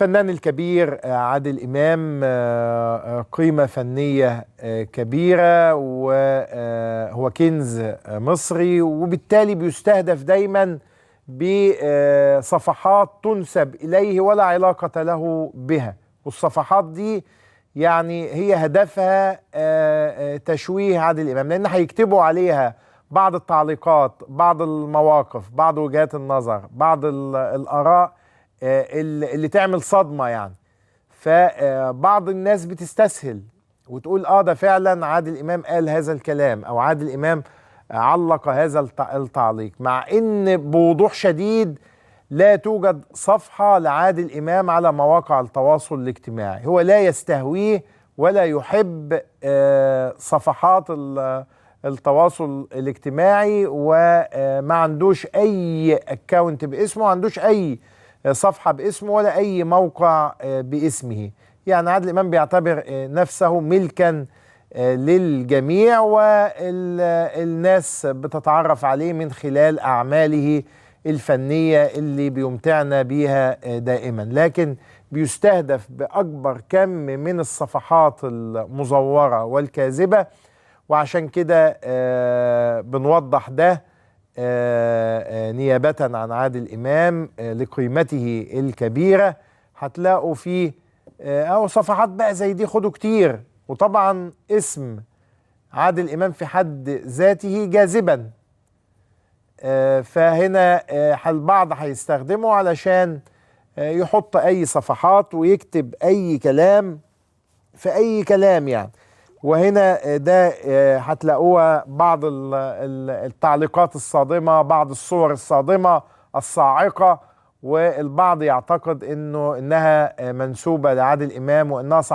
الفنان الكبير عادل إمام قيمة فنية كبيرة، وهو كنز مصري، وبالتالي بيستهدف دايما بصفحات تنسب إليه ولا علاقة له بها. والصفحات دي يعني هي هدفها تشويه عادل إمام، لأن هيكتبوا عليها بعض التعليقات، بعض المواقف، بعض وجهات النظر، بعض الآراء اللي تعمل صدمة يعني. فبعض الناس بتستسهل وتقول ده فعلا عادل إمام قال هذا الكلام، أو عادل إمام علق هذا التعليق، مع إن بوضوح شديد لا توجد صفحة لعادل إمام على مواقع التواصل الاجتماعي. هو لا يستهويه ولا يحب صفحات التواصل الاجتماعي، وما عندوش أي اكاونت باسمه، ما عندوش أي صفحة باسمه ولا أي موقع باسمه. يعني عادل إمام بيعتبر نفسه ملكا للجميع، والناس بتتعرف عليه من خلال أعماله الفنية اللي بيمتعنا بيها دائما، لكن بيستهدف بأكبر كم من الصفحات المزورة والكاذبة. وعشان كده بنوضح ده نيابة عن عادل إمام لقيمته الكبيرة. هتلاقوا فيه أو صفحات بقى زي دي خدوا كتير، وطبعا اسم عادل إمام في حد ذاته جاذبا، فهنا البعض هيستخدمه علشان يحط أي صفحات ويكتب أي كلام في أي كلام يعني. وهنا ده هتلاقوها بعض التعليقات الصادمة، بعض الصور الصادمة الصاعقة، والبعض يعتقد انها منسوبة لعادل إمام وانها صح